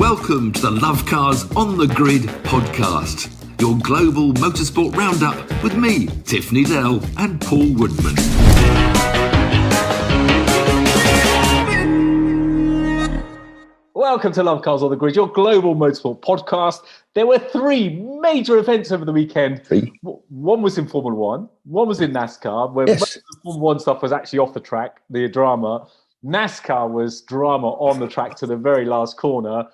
Welcome to the Lovecars On The Grid podcast, your global motorsport roundup with me, Tiff, Needell and Paul Woodman. Welcome to Lovecars On The Grid, your global motorsport podcast. There were three major events over the weekend. One was in Formula One, one was in NASCAR, where most of the Formula One stuff was actually off the track, the drama. NASCAR was drama on the track to the very last corner.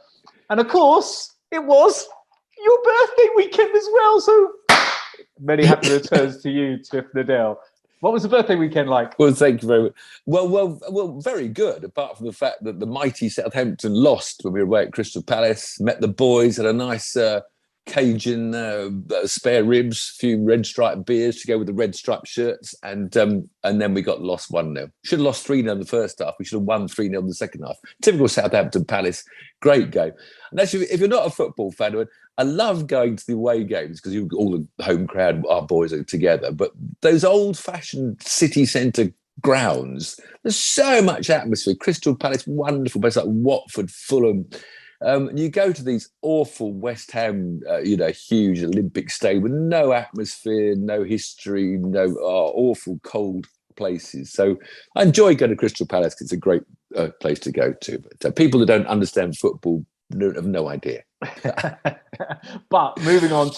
And of course, it was your birthday weekend as well. So many happy returns to you, Tiff, Needell. What was the birthday weekend like? Well, thank you very much. Well, very good, apart from the fact that the mighty Southampton lost when we were away at Crystal Palace, met the boys, had a nice Cajun spare ribs, a few red striped beers to go with the red striped shirts, and then we got lost 1-0. Should have lost 3-0 in the first half. We should have won 3-0 in the second half. Typical Southampton Palace. Great game. And actually, if you're not a football fan, I love going to the away games because all the home crowd, our boys are together. But those old-fashioned city centre grounds, there's so much atmosphere. Crystal Palace, wonderful place like Watford, Fulham. You go to these awful West Ham, huge Olympic stadium with no atmosphere, no history, awful cold places. So I enjoy going to Crystal Palace because it's a great place to go to. But people that don't understand football have no idea. But moving on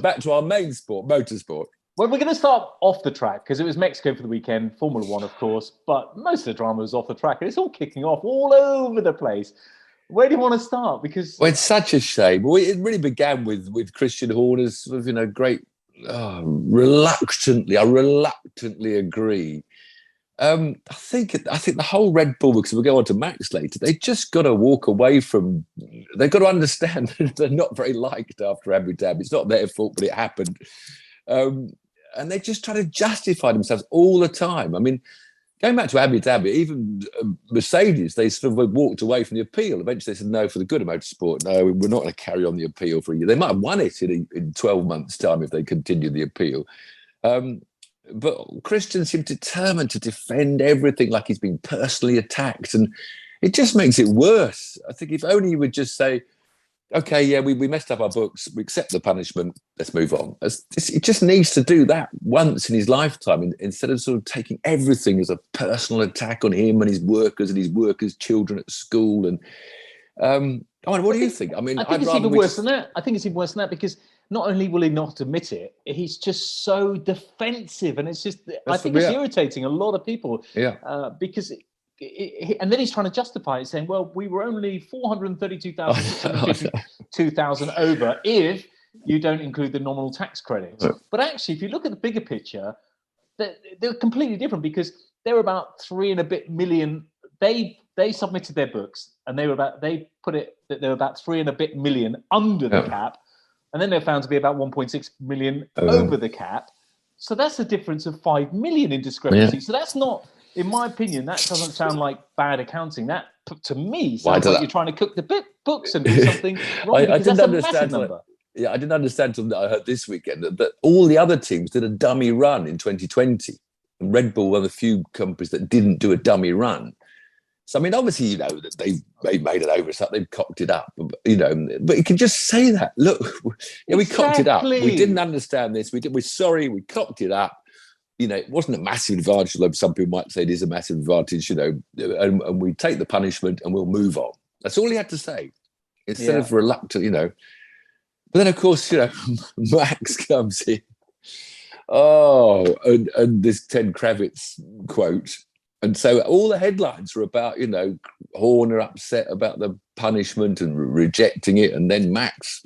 back to our main sport, motorsport. Well, we're going to start off the track because it was Mexico for the weekend, Formula One, of course, but most of the drama was off the track and it's all kicking off all over the place. Where do you want to start? Because it's such a shame. Well, it really began with Christian Horner's, great. I reluctantly agree. I think the whole Red Bull, because we'll go on to Max later, they just got to walk away from. They've got to understand that they're not very liked after Abu Dhabi. It's not their fault, but it happened, and they just try to justify themselves all the time. I mean, going back to Abu Dhabi, even Mercedes, they sort of walked away from the appeal. Eventually, they said, no, for the good of motorsport, no, we're not going to carry on the appeal for a year. They might have won it in 12 months' time if they continued the appeal. But Christian seemed determined to defend everything like he's been personally attacked. And it just makes it worse. I think if only he would just say, okay, yeah, we messed up our books. We accept the punishment. Let's move on. He just needs to do that once in his lifetime instead of sort of taking everything as a personal attack on him and his workers' children at school. And what do you think? I think it's even worse than that. I think it's even worse than that because not only will he not admit it, he's just so defensive, and it's just. I think it's irritating a lot of people. Yeah. Because. And then he's trying to justify it, saying, well, we were only 432,652,000 over if you don't include the nominal tax credits. But actually, if you look at the bigger picture, they're completely different because they're about 3 and a bit million. They submitted their books and they put it that they were about 3 and a bit million under the cap. And then they're found to be about 1.6 million over the cap. So that's a difference of 5 million in discrepancy. So that's not... In my opinion, that doesn't sound like bad accounting. That, to me, sounds like you're trying to cook the books and do something wrong. I didn't understand. I didn't understand until I heard this weekend that all the other teams did a dummy run in 2020. And Red Bull were one of the few companies that didn't do a dummy run. So, I mean, obviously, that they made an oversight. They've cocked it up, but you can just say that. Look, we cocked it up. We didn't understand this. We're sorry. We cocked it up. It wasn't a massive advantage, although some people might say it is a massive advantage, and we take the punishment and we'll move on. That's all he had to say, instead of reluctant, But then, of course, Max comes in. And this Ted Kravitz quote. And so all the headlines were about, Horner upset about the punishment and rejecting it, and then Max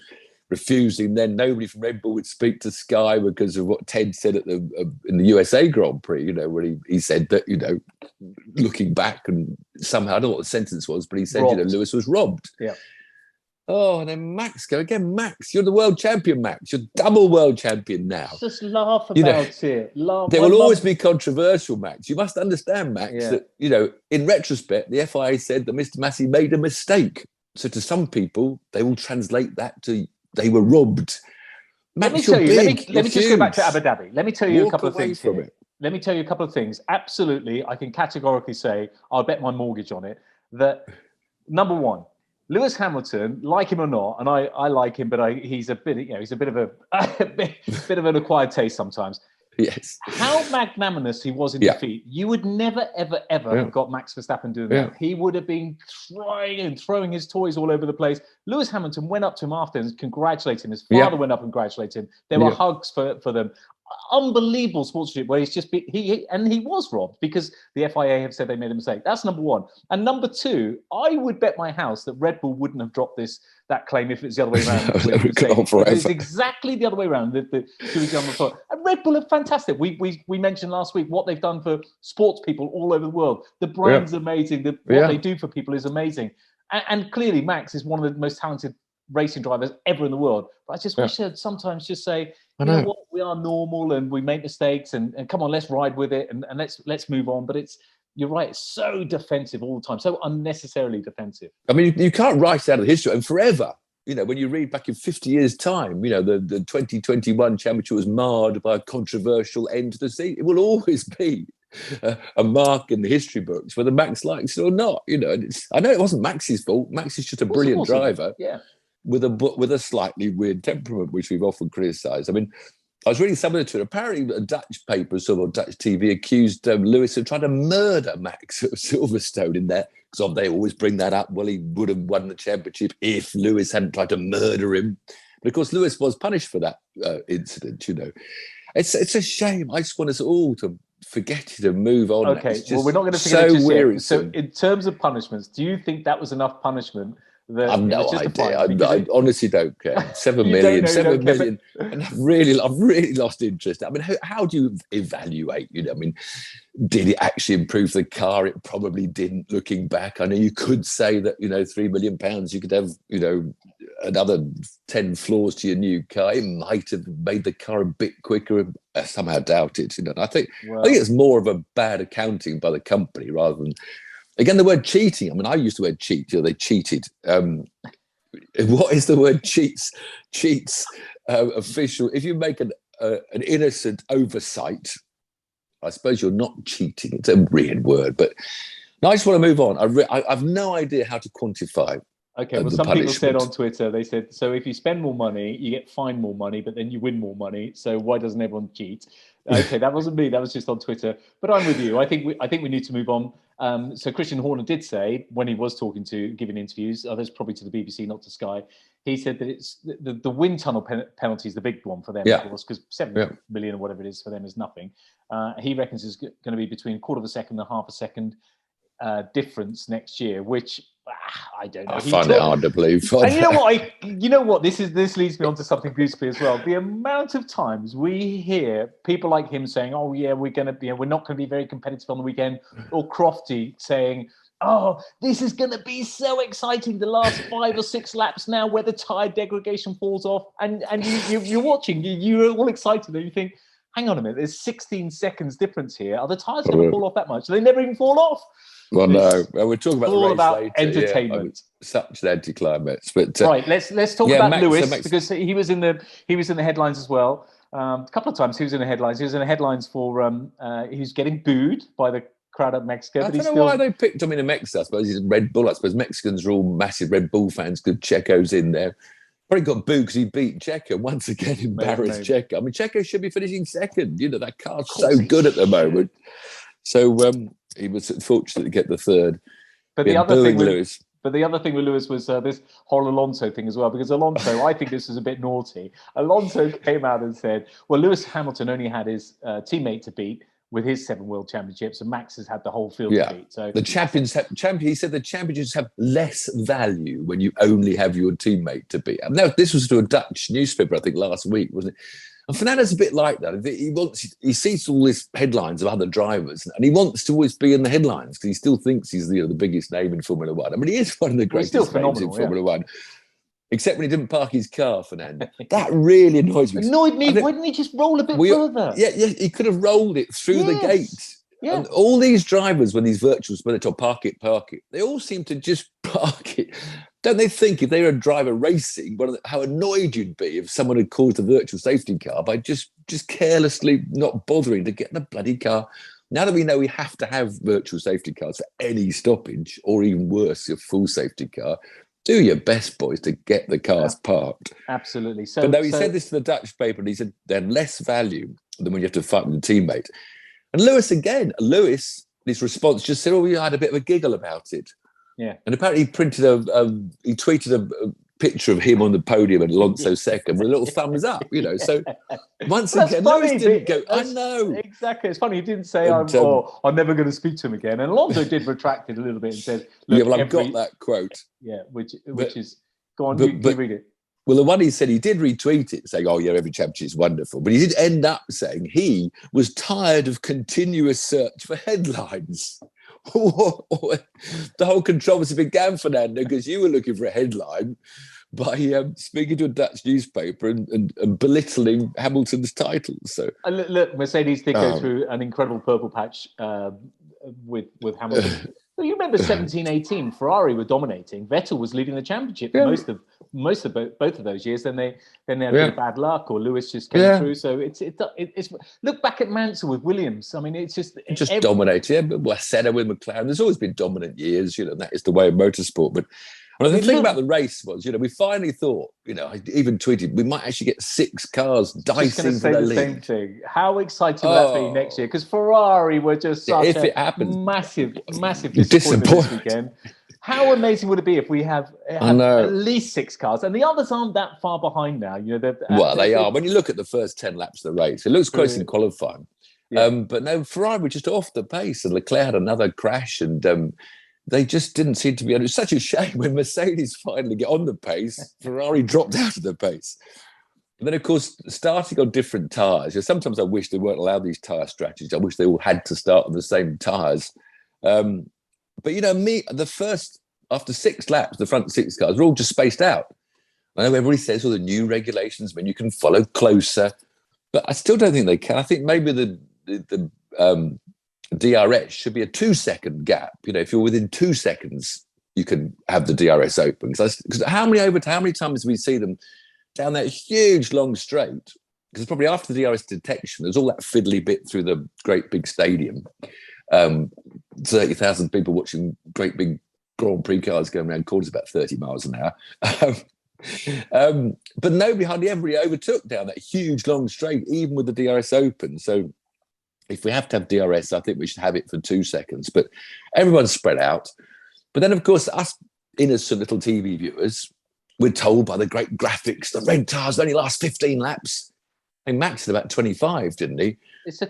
refusing. Then nobody from Red Bull would speak to Sky because of what Ted said in the USA Grand Prix, where he said that, looking back and somehow, I don't know what the sentence was, but he said, Lewis was robbed. Yeah. Oh, and then Max Max, you're the world champion, Max. You're double world champion now. Just laugh about it. There will always be controversial, Max. You must understand, Max, that, in retrospect, the FIA said that Mr. Massey made a mistake. So to some people, they will translate that to they were robbed. Max, let me tell you. Let me just go back to Abu Dhabi. Let me tell you a couple of things here. Let me tell you a couple of things. Absolutely, I can categorically say I'll bet my mortgage on it that number one, Lewis Hamilton, like him or not, and I like him, but he's a bit, he's a bit of a bit of an acquired taste sometimes. Yes. How magnanimous he was in defeat. You would never, ever, ever have got Max Verstappen doing that. He would have been throwing his toys all over the place. Lewis Hamilton went up to him after and congratulated him. His father went up and congratulated him. There were hugs for them. Unbelievable sportsmanship where he was robbed because the FIA have said they made a mistake. That's number one. And number two, I would bet my house that Red Bull wouldn't have dropped that claim if it's the other way around. It's exactly the other way around. And Red Bull are fantastic. We mentioned last week what they've done for sports people all over the world. The brand's amazing. What they do for people is amazing. And clearly Max is one of the most talented racing drivers ever in the world. But I just wish I'd sometimes just say, you know what, we are normal and we make mistakes and come on, let's ride with it and let's move on. But you're right, it's so defensive all the time, so unnecessarily defensive. I mean, you can't write out of history and forever. When you read back in 50 years' time, the 2021 championship was marred by a controversial end to the season. It will always be a mark in the history books, whether Max likes it or not. I know it wasn't Max's fault. Max is just a brilliant driver. Yeah. With a slightly weird temperament, which we've often criticised. I mean, I was reading something to it. Apparently, a Dutch paper, or Dutch TV, accused Lewis of trying to murder Max at Silverstone in there. Because they always bring that up. Well, he would have won the championship if Lewis hadn't tried to murder him. But of course, Lewis was punished for that incident. It's a shame. I just want us all to forget it and move on. Okay, well, we're not going to forget it just yet. So, So, in terms of punishments, do you think that was enough punishment? I've no idea. I honestly don't care. 7 million. And I've really lost interest. I mean, how do you evaluate? I mean, did it actually improve the car? It probably didn't. Looking back, I know you could say that £3 million, you could have another 10 floors to your new car. It might have made the car a bit quicker. I somehow doubt it. And I think it's more of a bad accounting by the company rather than. Again, the word cheating. I mean, I used the word cheat. They cheated. What is the word cheats? Cheats official. If you make an innocent oversight, I suppose you're not cheating. It's a weird word, but now I just want to move on. I've no idea how to quantify. Okay, well, some people said on Twitter, they said, so if you spend more money, you get fined more money, but then you win more money. So why doesn't everyone cheat? Okay, that wasn't me. That was just on Twitter. But I'm with you. I think we need to move on. So Christian Horner did say, when he was giving interviews, others probably to the BBC, not to Sky, he said that it's the wind tunnel penalty is the big one for them, of course, because 7 million or whatever it is for them is nothing. He reckons it's going to be between a quarter of a second and half a second difference next year, which I don't know. I find it hard to believe. And you know what? This leads me on to something beautifully as well. The amount of times we hear people like him saying, "Oh yeah, we're not going to be very competitive on the weekend," or Crofty saying, "Oh, this is going to be so exciting. The last 5 or 6 laps now, where the tire degradation falls off," and you're watching, you're all excited, and you think, "Hang on a minute, there's 16 seconds difference here. Are the tires going to fall off that much? They never even fall off." Well, no, we're talking about all the race about later. entertainment. Such an anticlimax, but right. Let's talk about Lewis because he was in the headlines as well. A couple of times he was in the headlines. He was in the headlines for he was getting booed by the crowd at Mexico. I don't know why they picked him in Mexico. I suppose he's Red Bull. I suppose Mexicans are all massive Red Bull fans because Checo's in there. Probably got booed because he beat Checo once again. Embarrassed Checo. I mean, Checo should be finishing second. That car's so good at the moment. So he was fortunate to get the third. But the other thing with Lewis was this whole Alonso thing as well, because Alonso, I think this was a bit naughty. Alonso came out and said, well, Lewis Hamilton only had his teammate to beat with his 7 world championships, and Max has had the whole field to beat. So the he said the championships have less value when you only have your teammate to beat. Now, this was to a Dutch newspaper, I think, last week, wasn't it? And Fernando's a bit like that. He sees all these headlines of other drivers, and he wants to always be in the headlines because he still thinks he's the biggest name in Formula One. I mean, he is one of the greatest names in Formula One. Except when he didn't park his car, Fernando. That really annoys me. Annoyed me. Why didn't he just roll a bit further? Yeah, he could have rolled it through the gate. Yeah. And all these drivers, when these virtuals, when they talk park it, they all seem to just park it. Don't they think if they were a driver racing, how annoyed you'd be if someone had caused a virtual safety car by just carelessly not bothering to get in the bloody car? Now that we know we have to have virtual safety cars for any stoppage, or even worse, a full safety car, do your best, boys, to get the cars parked. Absolutely. So, but no, he said this to the Dutch paper, and he said they're less value than when you have to fight with a teammate. And Lewis, his response just said, "Oh, we had a bit of a giggle about it." Yeah. And apparently he tweeted a picture of him on the podium and Alonso second with a little thumbs up, So once again, Lewis didn't go, I know. Exactly. It's funny. He didn't say, I'm never going to speak to him again. And Alonso did retract it a little bit and said, look, I've got that quote. Yeah, which is, go on, you read it. Well, the one he said, he did retweet it saying, oh, yeah, every championship is wonderful. But he did end up saying he was tired of continuous search for headlines. The whole controversy began, Fernando, because you were looking for a headline by speaking to a Dutch newspaper and belittling Hamilton's titles. So look, Mercedes did go through an incredible purple patch with Hamilton. Well, you remember 17-18, Ferrari were dominating. Vettel was leading the championship for most of both of those years. Then they had a bit of bad luck, or Lewis just came through. So it's look back at Mansell with Williams. I mean, it's just dominated. Yeah, but Senna with McLaren. There's always been dominant years. That is the way of motorsport. But the thing about the race was, we finally thought, I even tweeted, we might actually get 6 cars dicing for the lead. Same thing. How exciting will that be next year? Because Ferrari were just such massive disappointment this weekend. How amazing would it be if we have at least 6 cars, and the others aren't that far behind now? They are. When you look at the first 10 laps of the race, it looks close in qualifying. Yeah. But no, Ferrari were just off the pace, and Leclerc had another crash, and they just didn't seem to be. It was such a shame when Mercedes finally get on the pace, Ferrari dropped out of the pace. And then, of course, starting on different tyres. Sometimes I wish they weren't allowed these tyre strategies. I wish they all had to start on the same tyres. But after 6 laps, the front 6 cars were all just spaced out. I know everybody says all the new regulations mean you can follow closer, but I still don't think they can. I think maybe the DRS should be a 2-second gap. If you're within 2 seconds, you can have the DRS open. Because how many times do we see them down that huge long straight? Because probably after the DRS detection, there's all that fiddly bit through the great big stadium. 30,000 people watching great big Grand Prix cars going around corners about 30 miles an hour. But nobody hardly ever overtook down that huge long straight, even with the DRS open. So if we have to have DRS, I think we should have it for 2 seconds. But everyone's spread out. But then, of course, us innocent little TV viewers, we're told by the great graphics, the red tyres only last 15 laps. I mean, Max did about 25, didn't he?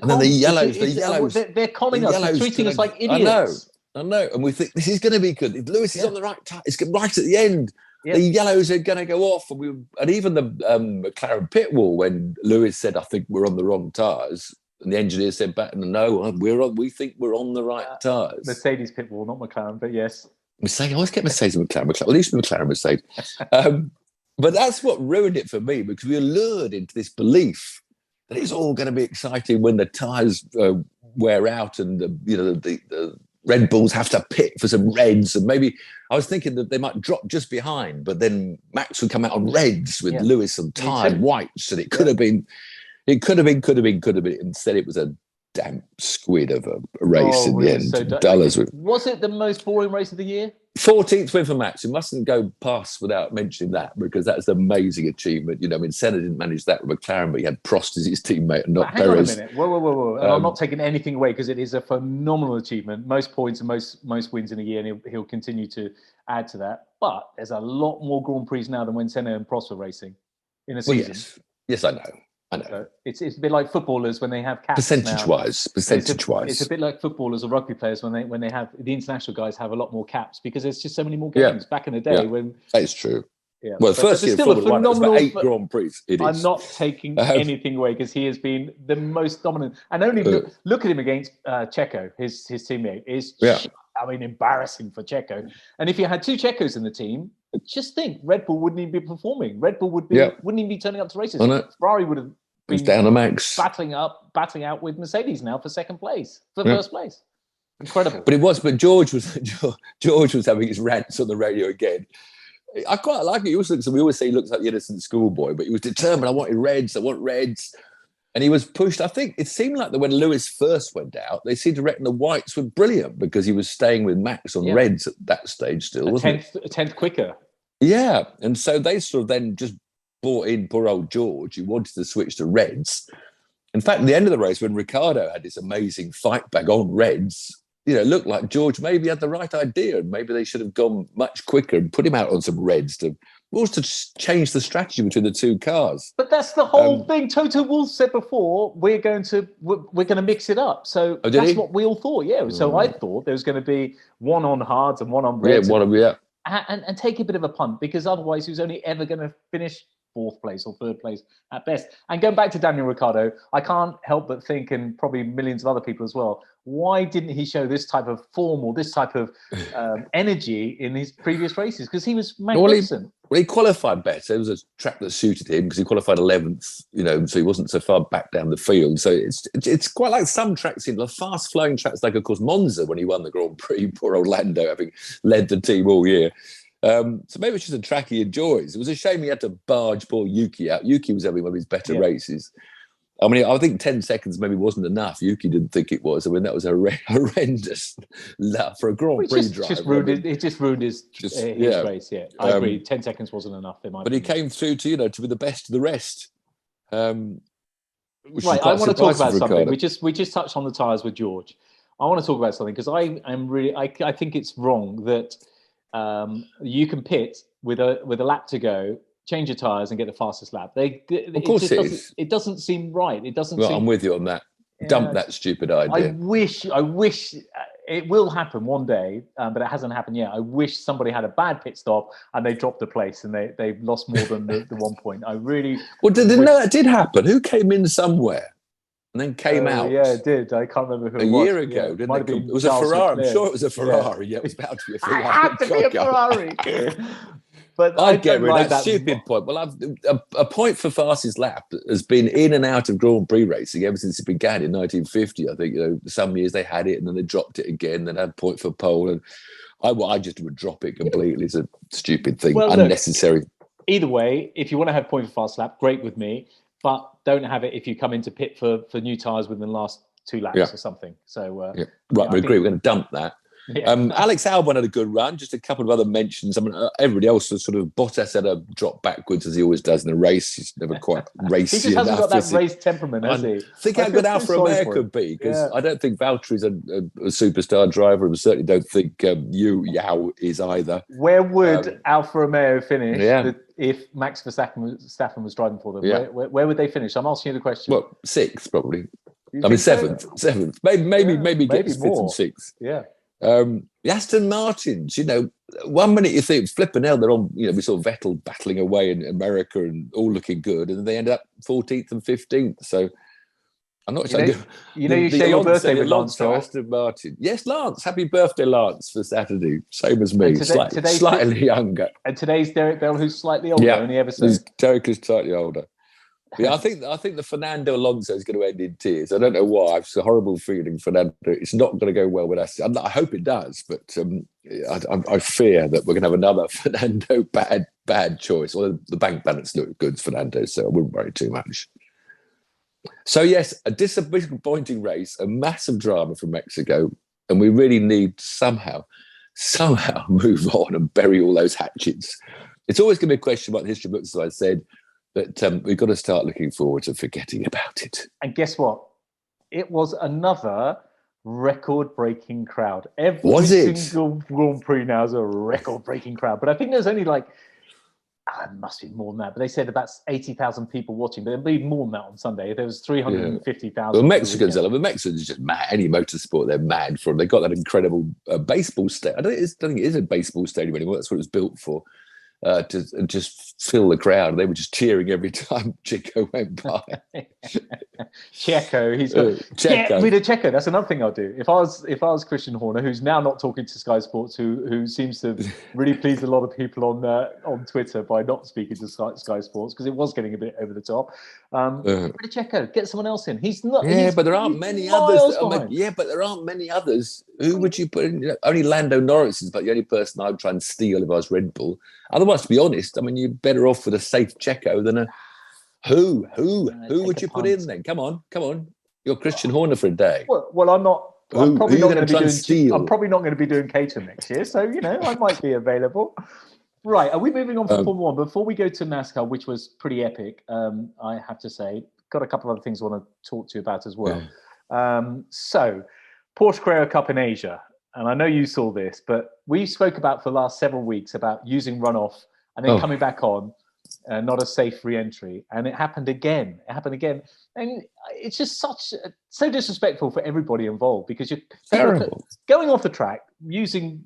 And then the yellows. They're calling us, they're treating us like idiots. I know. And we think this is going to be good. If Lewis is on the right tyre, it's right at the end. The yellows are going to go off. And even the McLaren pit wall, when Lewis said, I think we're on the wrong tyres, and the engineer said back, no, we think we're on the right tyres. Mercedes pit wall, not McLaren, but yes. I always get Mercedes and McLaren. Well, at least McLaren Mercedes. But that's what ruined it for me, because we were lured into this belief that it's all going to be exciting when the tyres wear out and the Red Bulls have to pit for some reds. And maybe I was thinking that they might drop just behind, but then Max would come out on reds with Lewis and tired whites. And it could have been. Instead, it was a damp squid of a race in the end. So was it the most boring race of the year? 14th win for Max. We mustn't go past without mentioning that, because that's an amazing achievement. Senna didn't manage that with McLaren, but he had Prost as his teammate and not Perez. Hang on a minute. Whoa. I'm not taking anything away, because it is a phenomenal achievement. Most points and most wins in a year, and he'll continue to add to that. But there's a lot more Grand Prix now than when Senna and Prost were racing in a season. Yes, I know. So it's a bit like footballers when they have caps. Percentage-wise. It's a bit like footballers or rugby players when they have the international guys have a lot more caps, because there's just so many more games. Back in the day when that is true. Yeah. Well, the first year Formula One was about 8 Grand Prix. I'm not taking anything away, because he has been the most dominant. And only look at him against Checo, his teammate. Embarrassing for Checo. And if you had 2 Checos in the team, just think, Red Bull wouldn't even be performing. Red Bull wouldn't even be turning up to races. Ferrari would have been down to Max, battling out with Mercedes now for second place, for first place. Incredible. But George was having his rants on the radio again. I quite like it. We always say he looks like the innocent schoolboy, but he was determined. I want reds. And he was pushed. I think it seemed like that when Lewis first went out, they seemed to reckon the whites were brilliant, because he was staying with Max on reds at that stage still, wasn't it? A tenth quicker. Yeah, and so they sort of then just brought in poor old George, who wanted to switch to Reds. In fact, at the end of the race, when Ricciardo had this amazing fight back on Reds, it looked like George maybe had the right idea, and maybe they should have gone much quicker and put him out on some Reds to change the strategy between the two cars. But that's the whole thing. Toto Wolff said before, we're going to mix it up. So that's what we all thought. Yeah. So I thought there was going to be one on hards and one on Reds. And take a bit of a punt, because otherwise he was only ever going to finish fourth place or third place at best. And going back to Daniel Ricciardo, I can't help but think, and probably millions of other people as well, why didn't he show this type of form or this type of energy in his previous races? Because he was magnificent. Well, he qualified better. It was a track that suited him because he qualified 11th, so he wasn't so far back down the field. So it's quite like some tracks in the fast-flowing tracks, like, of course, Monza when he won the Grand Prix, poor old Lando having led the team all year. So maybe it's just a track he enjoys. It was a shame he had to barge poor Yuki out. Yuki was having one of his better races. I mean, I think 10 seconds maybe wasn't enough. Yuki didn't think it was. I mean, that was horrendous for a Grand Prix driver. It just ruined his race. Yeah, I agree. 10 seconds wasn't enough. But he came through to be the best of the rest. Right. I want to talk about something. We just touched on the tyres with George. I want to talk about something because I think it's wrong that you can pit with a lap to go, change your tyres and get the fastest lap. Of course it doesn't seem right. It doesn't. Well, I'm with you on that. Dump that stupid idea. I wish it will happen one day, but it hasn't happened yet. I wish somebody had a bad pit stop and they dropped the place and they lost more than the 1 point. I really. Well, that did happen. Who came in somewhere and then came out? Yeah, it did. I can't remember who it was. A year ago, didn't it? It was a Ferrari. I'm sure it was a Ferrari. Yeah, it was about to be a Ferrari. It had to be a Ferrari. But I get rid of that stupid point. Well, a point for fastest lap has been in and out of Grand Prix racing ever since it began in 1950. I think some years they had it and then they dropped it again. Then had a point for pole, and I just would drop it completely. It's a stupid thing, unnecessary. Look, either way, if you want to have point for fast lap, great with me. But don't have it if you come into pit for new tyres within the last 2 laps or something. So right, we agree. We're going to dump that. Yeah. Alex Albon had a good run. Just a couple of other mentions. I mean, everybody else was sort of Bottas had a drop backwards as he always does in a race. He's never quite racy he just hasn't got that race temperament, has he? Think how good Alfa Romeo could be, because I don't think Valtteri's a superstar driver, and certainly don't think Yao is either. Where would Alfa Romeo finish if Max Verstappen was driving for them? Yeah. Where would they finish? I'm asking you the question. Well, 6th probably. I mean, seventh. Maybe gets more. 5th and 6th. Yeah. The Aston Martins, 1 minute you think flipping hell, they're on, we saw Vettel battling away in America and all looking good, and then they ended up 14th and 15th. So I'm not sure. You share your birthday with Lance Stroll. Aston Martin. Yes, Lance. Happy birthday, Lance, for Saturday. Same as me, slightly younger. And today's Derek Bell, who's slightly older. Only ever so. Derek is slightly older. Yeah, I think the Fernando Alonso is going to end in tears. I don't know why. It's a horrible feeling. Fernando, it's not going to go well with us. I hope it does, but I fear that we're going to have another Fernando bad choice. Although the bank balance looked good, Fernando, so I wouldn't worry too much. So yes, a disappointing race, a massive drama from Mexico, and we really need to somehow move on and bury all those hatchets. It's always going to be a question about the history books, as I said. But we've got to start looking forward to forgetting about it. And guess what? It was another record-breaking crowd. Every single Grand Prix now is a record-breaking crowd. But I think there's only it must be more than that. But they said about 80,000 people watching. But there'll be more than that on Sunday. There was 350,000. Well, Mexicans are just mad. Any motorsport, they're mad for them. They've got that incredible baseball stadium. I don't think it is a baseball stadium anymore. That's what it was built for. To just fill the crowd. They were just cheering every time Checo went by. Checo, he's got get rid of Checo. That's another thing I'll do. If I was Christian Horner, who's now not talking to Sky Sports, who seems to really please a lot of people on Twitter by not speaking to Sky Sports because it was getting a bit over the top. Get rid of Checo. Get someone else in. He's not. Yeah, but there aren't many others. But there aren't many others. Who would you put in? Only Lando Norris is about the only person I'd try and steal if I was Red Bull. Otherwise, to be honest, I mean, you're better off with a safe Checo than a who would you put in then? Come on. You're Christian Horner for a day. Well, I'm not. I'm probably not going to be doing. I'm probably not going to be doing Caterham next year, so I might be available. Right, are we moving on from Formula One? Before we go to NASCAR, which was pretty epic, I have to say, got a couple of other things I want to talk to you about as well. So, Porsche Carrera Cup in Asia, and I know you saw this, but we spoke about for the last several weeks about using runoff and then coming back on, not a safe re-entry, and it happened again. And it's just so disrespectful for everybody involved, because you're terrible going off the track using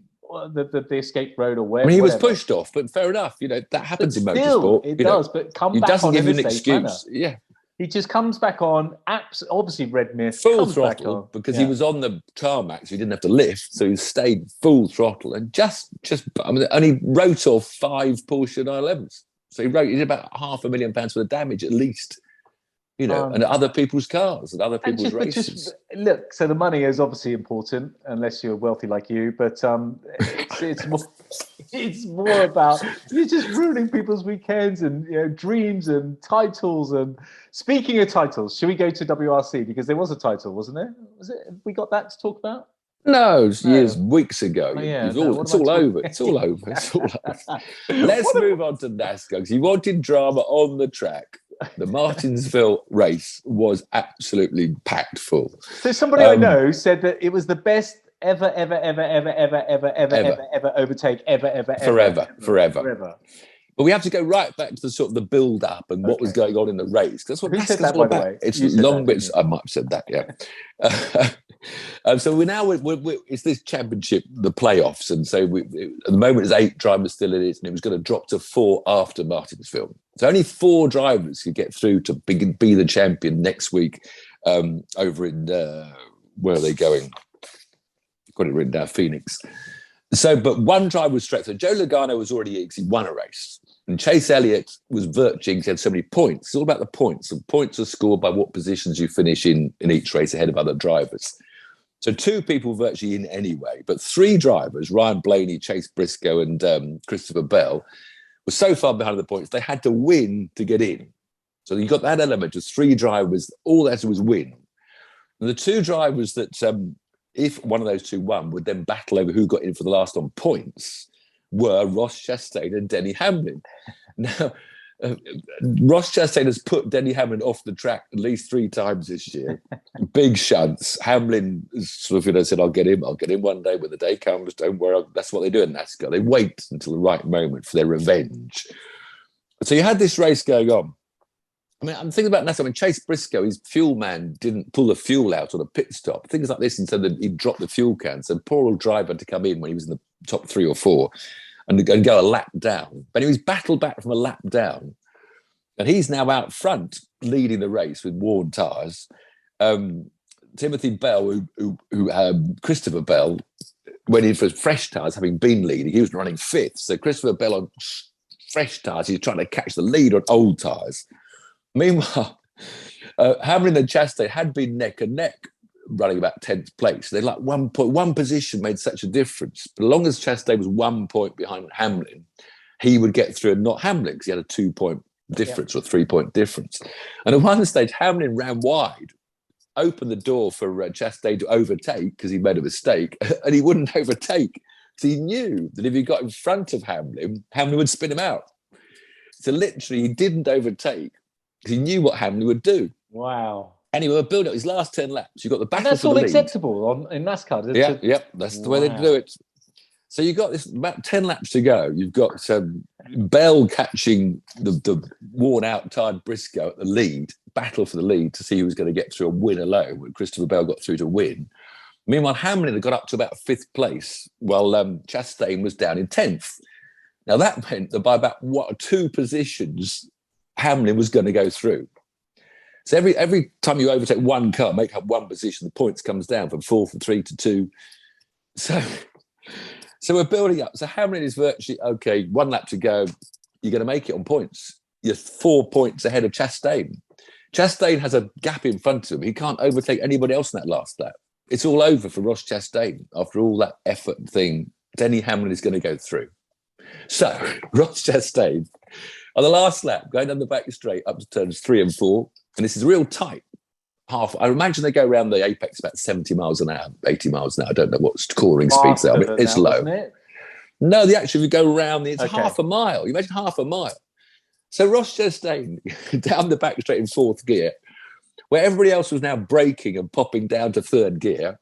the escape road or wherever. I mean, he was pushed off, but fair enough. That happens in motorsport. It does, but he doesn't give you an excuse. Yeah, he just comes back on. Obviously, red mist. Full throttle because he was on the tarmac, so he didn't have to lift. So he stayed full throttle and and he wrote off 5 Porsche 911s. So he did about £500,000 worth of damage at least. And other people's cars and other people's races. Look, so the money is obviously important, unless you're wealthy like you. But it's more about you're just ruining people's weekends and dreams and titles. And speaking of titles, should we go to WRC, because there was a title, wasn't there? Was it? Have we got that to talk about? No, it was weeks ago. It's all over. It's all over. Let's move on to NASCAR, because you wanted drama on the track. The Martinsville race was absolutely packed full. So somebody I know said that it was the best ever overtake forever. But we have to go right back to the sort of the build up and what was going on in the race. That's what NASCAR's all about. It's long bits. I might have said that, yeah. So we're it's this championship, the playoffs, and so at the moment there's 8 drivers still in it, and it was going to drop to 4 after Martinsville. So only 4 drivers could get through to be the champion next week over in where are they going? I've got it written down, Phoenix. So, but one driver was straight. So Joe Logano was already he won a race. And Chase Elliott was virtually, he had so many points. It's all about the points. And points are scored by what positions you finish in each race ahead of other drivers. So 2 people virtually in anyway, but 3 drivers, Ryan Blaney, Chase Briscoe, and Christopher Bell, were so far behind the points, they had to win to get in. So you got that element of 3 drivers, all they had to do was win. And the 2 drivers that, if one of those 2 won, would then battle over who got in for the last on points, were Ross Chastain and Denny Hamlin. Now, Ross Chastain has put Denny Hamlin off the track at least 3 times this year. Big shunts. Hamlin sort of said, I'll get him one day when the day comes. Don't worry. That's what they do in NASCAR. They wait until the right moment for their revenge. So you had this race going on. I mean, I'm thinking about NASCAR. I mean, Chase Briscoe, his fuel man, didn't pull the fuel out on a pit stop. Things like this, and so that he dropped the fuel can. So poor old driver had to come in when he was in the top 3 or 4 and go a lap down. But he was battled back from a lap down. And he's now out front leading the race with worn tyres. Timothy Bell, Christopher Bell, went in for fresh tyres, having been leading. He was running 5th. So Christopher Bell on fresh tyres, he's trying to catch the lead on old tyres. Meanwhile, Hamlin and Chastain had been neck and neck, running about 10th place. They're like 1 point, 1 position made such a difference. But as long as Chastain was 1 point behind Hamlin, he would get through, and not Hamlin, because he had a 2-point difference or 3-point difference. And at one stage, Hamlin ran wide, opened the door for Chastain to overtake because he made a mistake, and he wouldn't overtake. So he knew that if he got in front of Hamlin, Hamlin would spin him out. So literally, he didn't overtake because he knew what Hamlin would do. Wow. Anyway, we'll build up his last 10 laps. You've got the battle that's for the all lead. acceptable in NASCAR. Yeah, that's the way they do it. So you've got this about 10 laps to go. You've got Bell catching the worn-out, tired Briscoe at the lead, battle for the lead to see who was going to get through and win alone, when Christopher Bell got through to win. Meanwhile, Hamlin had got up to about 5th place, while Chastain was down in 10th. Now, that meant that by about 2 positions, Hamlin was going to go through. So every time you overtake one car, make up 1 position, the points comes down from 4 from 3 to 2. So we're building up. So Hamlin is virtually, okay, 1 lap to go. You're going to make it on points. You're 4 points ahead of Chastain. Chastain has a gap in front of him. He can't overtake anybody else in that last lap. It's all over for Ross Chastain. After all that effort and thing, Denny Hamlin is going to go through. So Ross Chastain, on the last lap, going down the back straight up to turns 3 and 4, and this is real tight. I imagine they go around the apex about 70 miles an hour, 80 miles an hour. I don't know what cornering speeds they are. It's low. No, the actually, if you go around, it's Okay. half a mile. You imagine half a mile. So Ross Chastain down the back straight in fourth gear, where everybody else was now braking and popping down to third gear.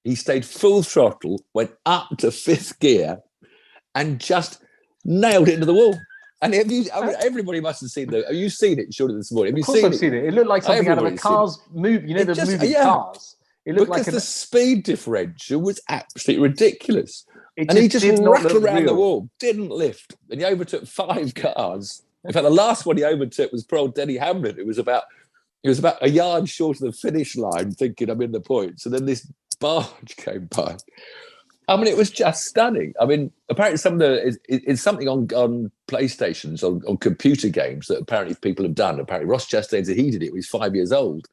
He stayed full throttle, went up to fifth gear, and just nailed it into the wall. And everybody must have seen have you seen it, surely, this morning? Have you Of course seen I've seen it. It looked like something out of a Everybody's seen car's movie. You know, the movie Cars. It looked because like the speed differential was absolutely ridiculous. It He just did not rattled look around the real. wall, didn't lift. And he overtook 5 cars. In fact, the last one he overtook was poor old Denny Hamlin. It was about a yard short of the finish line, thinking I'm in the points. And then this barge came by. I mean, it was just stunning. I mean, apparently it's something on PlayStations, on computer games that apparently people have done. Apparently Ross Chastain said he did it when he was 5 years old.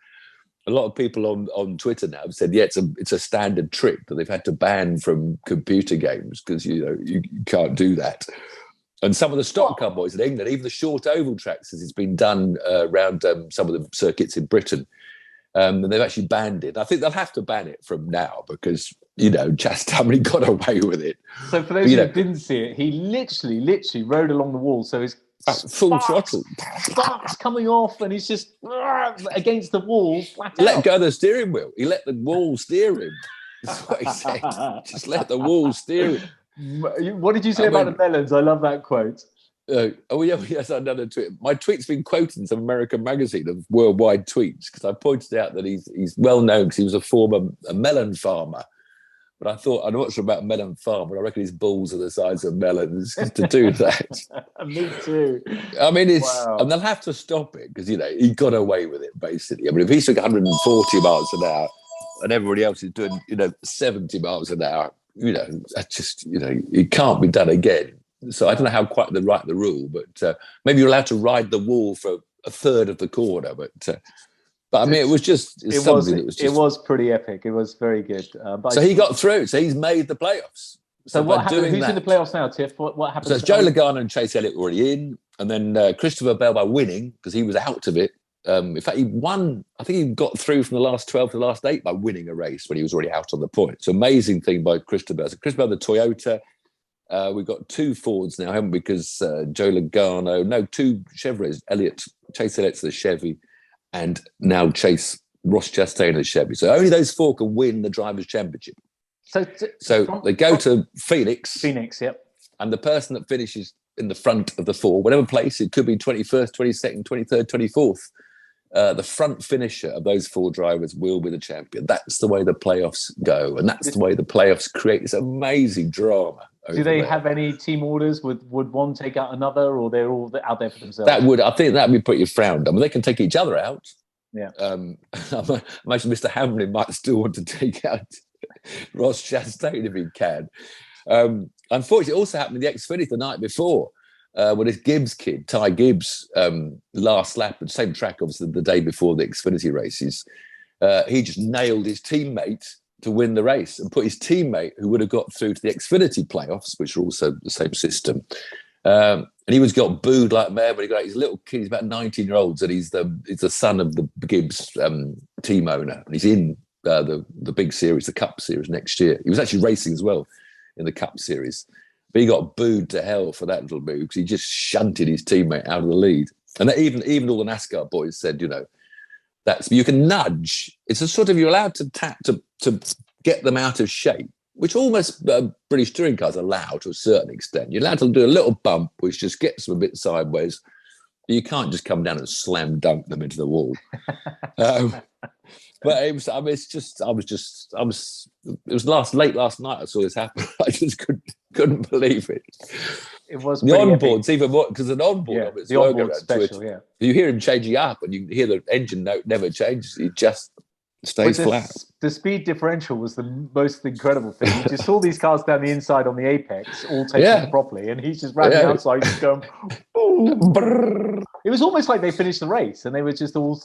A lot of people on Twitter now have said, yeah, it's a standard trick that they've had to ban from computer games because, you can't do that. And some of the stock car boys in England, even the short oval tracks, as it's been done around some of the circuits in Britain, and they've actually banned it. I think they'll have to ban it from now because, Chastain got away with it. So for those who didn't see it, he literally rode along the wall. So his full throttle. Sparks coming off, and he's just against the wall, flat out. Let go of the steering wheel. He let the wall steer him. That's what he said. Just let the wall steer him. What did you say about the melons? I love that quote. Yes, another tweet. My tweet's been quoted in some American magazine of worldwide tweets because I pointed out that he's well known because he was a former melon farmer. But I thought, I'm not sure about melon farm, but I reckon his balls are the size of melons to do that. Me too. I mean, and they'll have to stop it because, he got away with it, basically. I mean, if he's doing 140 miles an hour and everybody else is doing, 70 miles an hour, that's just, it can't be done again. So I don't know how quite the rule, but maybe you're allowed to ride the wall for a third of the corner. But I mean, it was pretty epic. It was very good. So he got through. So he's made the playoffs. So what happened? Who's in the playoffs now, Tiff? What happened? So Joe Logano and Chase Elliott were already in, and then Christopher Bell by winning because he was out of it. In fact, he won. I think he got through from the last 12 to the last 8 by winning a race when he was already out on the point. So amazing thing by Christopher Bell. So Christopher Bell, the Toyota. We've got 2 Fords now, haven't we? Because Joe Logano, 2 Chevrolets. Chase Elliott's the Chevy, and now Ross Chastain the Chevy. So only those 4 can win the Drivers' Championship. So they go to Phoenix. Yep. And the person that finishes in the front of the 4, whatever place, it could be 21st, 22nd, 23rd, 24th. The front finisher of those 4 drivers will be the champion. That's the way the playoffs go. And that's the way the playoffs create this amazing drama. Do they have any team orders? Would one take out another, or they're all out there for themselves? I think that would be pretty frowned. I mean, they can take each other out. Yeah. I imagine Mr. Hamlin might still want to take out Ross Chastain if he can. Unfortunately, it also happened in the Xfinity the night before when this Gibbs kid, Ty Gibbs, last lap, the same track, obviously, the day before the Xfinity races, he just nailed his teammate to win the race and put his teammate, who would have got through to the Xfinity playoffs, which are also the same system. And he got booed like mad, but he got his little kid, he's about 19-year-olds, and he's the son of the Gibbs team owner. And he's in the big series, the Cup series next year. He was actually racing as well in the Cup series. But he got booed to hell for that little move because he just shunted his teammate out of the lead. And even all the NASCAR boys said, you can nudge. It's a sort of, you're allowed to tap to get them out of shape, which almost British touring cars allow to a certain extent. You're allowed to do a little bump, which just gets them a bit sideways. You can't just come down and slam dunk them into the wall. But it was, it was late last night I saw this happen. I just couldn't believe it. It was the onboard's even more, because an onboard of it's the onboard special, yeah. You hear him changing up and you hear the engine note never changes. He just stays flat. The speed differential was the most incredible thing. You just saw these cars down the inside on the apex, all taken properly, and he's just ran the outside, just going. It was almost like they finished the race, and they were just all.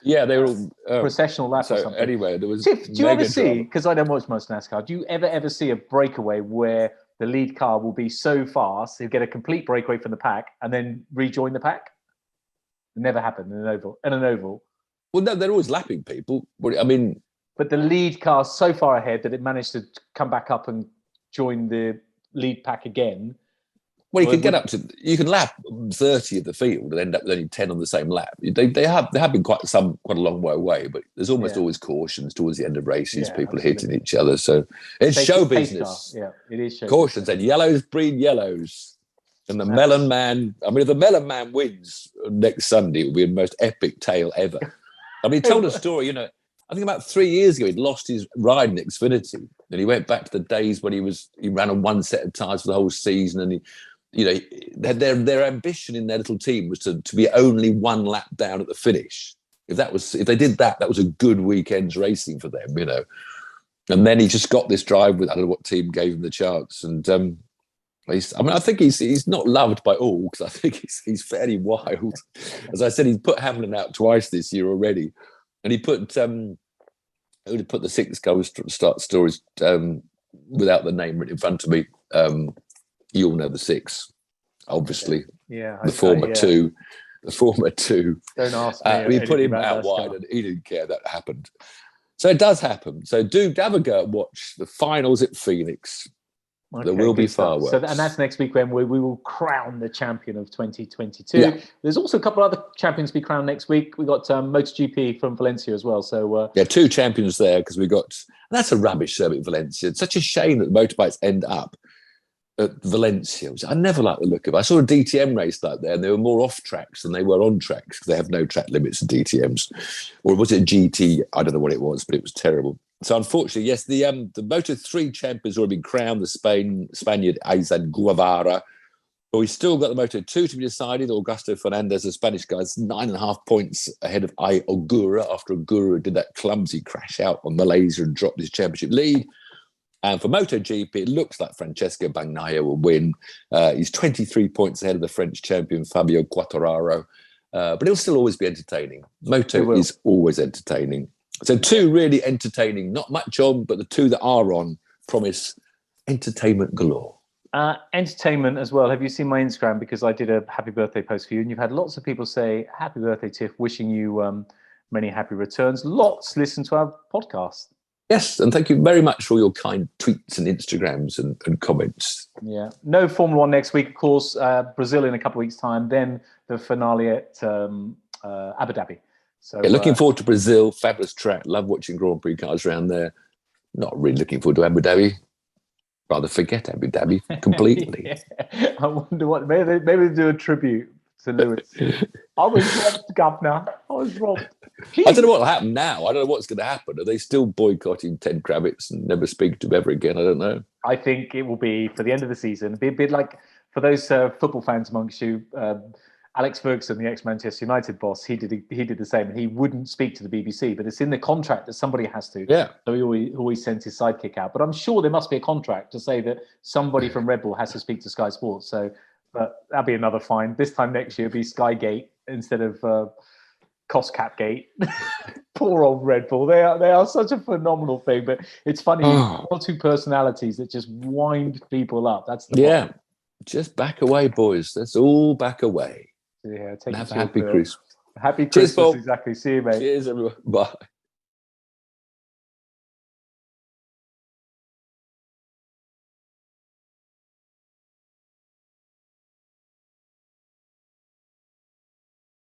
They were all processional laps or something. Anyway, there was. Tiff, do you ever see? Because I don't watch much NASCAR. Do you ever see a breakaway where the lead car will be so fast he'll get a complete breakaway from the pack and then rejoin the pack? It never happened in an oval. Well, no, they're always lapping people. I mean, but the lead car's so far ahead that it managed to come back up and join the lead pack again. Well, you can lap 30 of the field and end up with only 10 on the same lap. They have been quite a long way away, but there's almost always cautions towards the end of races, people hitting each other. So it's show business. Yeah, it is show cautions business. And yellows breed yellows. And the Melon Man, if the Melon Man wins next Sunday, it will be the most epic tale ever. I mean, he told a story, I think about 3 years ago, he'd lost his ride in Xfinity, and he went back to the days when he ran on one set of tyres for the whole season, and their ambition in their little team was to be only one lap down at the finish. If they did that, that was a good weekend's racing for them, And then he just got this drive with, I don't know what team gave him the chance, and I think he's not loved by all, because I think he's fairly wild. As I said, he's put Hamlin out twice this year already, and he put the 6 goal start stories without the name written in front of me. You all know the 6, obviously. Yeah, the former two. The former two. Don't ask me. We put him out wide, and he didn't care that happened. So it does happen. So do have a go and watch the finals at Phoenix. Okay, there will be fireworks. And that's next week when we will crown the champion of 2022. Yeah. There's also a couple of other champions to be crowned next week. We got MotoGP from Valencia as well. So 2 champions there, because that's a rubbish circuit, Valencia. It's such a shame that the motorbikes end up at Valencia. I never liked the look of it. I saw a DTM race like there, and they were more off tracks than they were on tracks, because they have no track limits at DTMs. Or was it a GT? I don't know what it was, but it was terrible. So unfortunately, yes, the Moto3 champ has already been crowned, the Spaniard Aizen Guevara. But we've still got the Moto2 to be decided. Augusto Fernandez, the Spanish guy, is 9.5 points ahead of Ogura, after Ogura did that clumsy crash out on Malaysia and dropped his championship lead. And for MotoGP, it looks like Francesco Bagnaia will win. He's 23 points ahead of the French champion, Fabio Quartararo. But it'll still always be entertaining. Moto is always entertaining. So 2 really entertaining, not much on, but the 2 that are on promise entertainment galore. Entertainment as well. Have you seen my Instagram? Because I did a happy birthday post for you, and you've had lots of people say, happy birthday, Tiff, wishing you many happy returns. Lots listen to our podcast. Yes, and thank you very much for all your kind tweets and Instagrams and comments. Yeah. No Formula 1 next week, of course. Brazil in a couple of weeks' time. Then the finale at Abu Dhabi. So looking forward to Brazil. Fabulous track. Love watching Grand Prix cars around there. Not really looking forward to Abu Dhabi. Rather forget Abu Dhabi completely. Yeah. I wonder what. Maybe they do a tribute to Lewis. I was robbed, Governor. I was robbed. Jeez. I don't know what will happen now. I don't know what's going to happen. Are they still boycotting Ted Kravitz and never speak to him ever again? I don't know. I think it will be for the end of the season. It'll be a bit like, for those football fans amongst you, Alex Ferguson, the ex-Manchester United boss, he did the same. He wouldn't speak to the BBC, but it's in the contract that somebody has to. Yeah. So he always sends his sidekick out. But I'm sure there must be a contract to say that somebody from Red Bull has to speak to Sky Sports. So but that'll be another fine. This time next year, it'll be Skygate instead of Cost Cap Gate. Poor old Red Bull. They are such a phenomenal thing. But it's funny, 1 or 2 personalities that just wind people up. That's the problem. Just back away, boys. Let's all back away. Yeah, have a happy Christmas. Happy Christmas, exactly. See you, mate. Cheers, everyone. Bye.